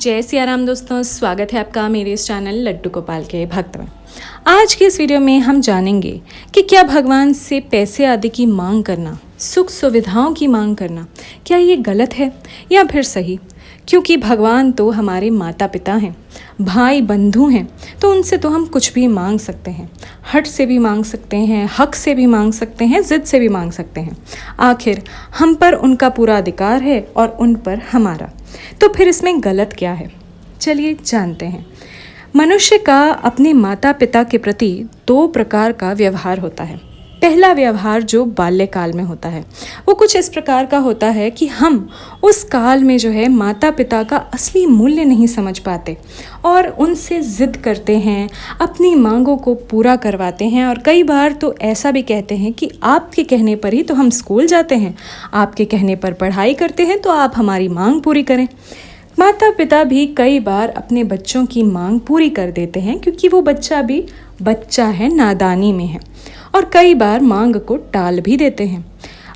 जय सिया राम दोस्तों, स्वागत है आपका मेरे इस चैनल लड्डू गोपाल के भक्त में। आज की इस वीडियो में हम जानेंगे कि क्या भगवान से पैसे आदि की मांग करना, सुख सुविधाओं की मांग करना, क्या ये गलत है या फिर सही। क्योंकि भगवान तो हमारे माता पिता हैं, भाई बंधु हैं, तो उनसे तो हम कुछ भी मांग सकते हैं। हट से भी मांग सकते हैं, हक से भी मांग सकते हैं, ज़िद से भी मांग सकते हैं। आखिर हम पर उनका पूरा अधिकार है और उन पर हमारा। तो फिर इसमें गलत क्या है, चलिए जानते हैं। मनुष्य का अपने माता पिता के प्रति दो प्रकार का व्यवहार होता है। पहला व्यवहार जो बाल्यकाल में होता है वो कुछ इस प्रकार का होता है कि हम उस काल में जो है माता पिता का असली मूल्य नहीं समझ पाते और उनसे ज़िद करते हैं, अपनी मांगों को पूरा करवाते हैं। और कई बार तो ऐसा भी कहते हैं कि आपके कहने पर ही तो हम स्कूल जाते हैं, आपके कहने पर पढ़ाई करते हैं, तो आप हमारी मांग पूरी करें। माता पिता भी कई बार अपने बच्चों की मांग पूरी कर देते हैं क्योंकि वो बच्चा भी बच्चा है, नादानी में है, और कई बार मांग को टाल भी देते हैं।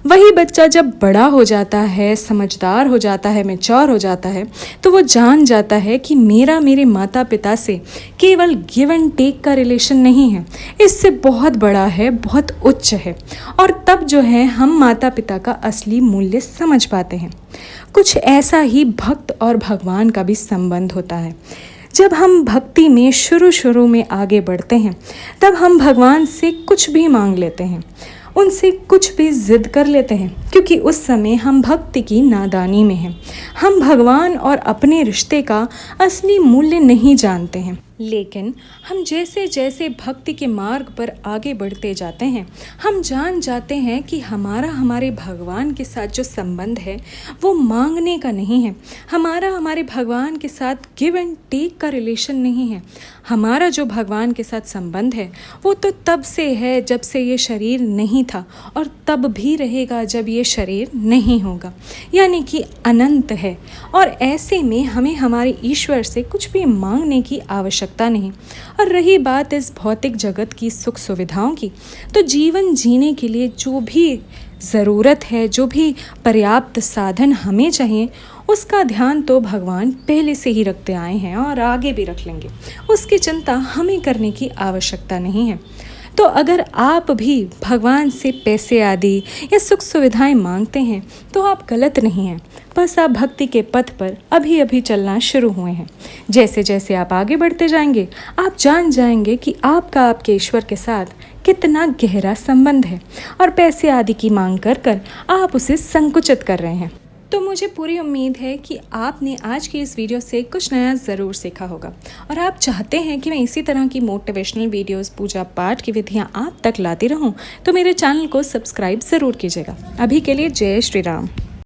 वही बच्चा जब बड़ा हो जाता है, समझदार हो जाता है, मैच्योर हो जाता है, तो वो जान जाता है कि मेरे माता पिता से केवल गिव एंड टेक का रिलेशन नहीं है, इससे बहुत बड़ा है, बहुत उच्च है। और तब जो है हम माता पिता का असली मूल्य समझ पाते हैं। कुछ ऐसा ही भक्त और भगवान का भी संबंध होता है। जब हम भक्ति में शुरू में आगे बढ़ते हैं, तब हम भगवान से कुछ भी मांग लेते हैं, उनसे कुछ भी जिद कर लेते हैं, क्योंकि उस समय हम भक्ति की नादानी में हैं। हम भगवान और अपने रिश्ते का असली मूल्य नहीं जानते हैं। लेकिन हम जैसे जैसे भक्ति के मार्ग पर आगे बढ़ते जाते हैं, हम जान जाते हैं कि हमारे भगवान के साथ जो संबंध है वो मांगने का नहीं है। हमारे भगवान के साथ गिव एंड टेक का रिलेशन नहीं है। हमारा जो भगवान के साथ संबंध है वो तो तब से है जब से ये शरीर नहीं था, और तब भी रहेगा जब ये शरीर नहीं होगा, यानी कि अनंत है। और ऐसे में हमें हमारे ईश्वर से कुछ भी मांगने की आवश्यकता नहीं। और रही बात इस भौतिक जगत की सुख सुविधाओं की, तो जीवन जीने के लिए जो भी ज़रूरत है, जो भी पर्याप्त साधन हमें चाहिए, उसका ध्यान तो भगवान पहले से ही रखते आए हैं और आगे भी रख लेंगे। उसकी चिंता हमें करने की आवश्यकता नहीं है। तो अगर आप भी भगवान से पैसे आदि या सुख सुविधाएं मांगते हैं तो आप गलत नहीं हैं, बस आप भक्ति के पथ पर अभी चलना शुरू हुए हैं। जैसे जैसे आप आगे बढ़ते जाएंगे, आप जान जाएंगे कि आपका आपके ईश्वर के साथ कितना गहरा संबंध है, और पैसे आदि की मांग कर आप उसे संकुचित कर रहे हैं। तो मुझे पूरी उम्मीद है कि आपने आज की इस वीडियो से कुछ नया ज़रूर सीखा होगा, और आप चाहते हैं कि मैं इसी तरह की मोटिवेशनल वीडियोस, पूजा पाठ की विधियां आप तक लाती रहूं, तो मेरे चैनल को सब्सक्राइब ज़रूर कीजिएगा। अभी के लिए जय श्री राम।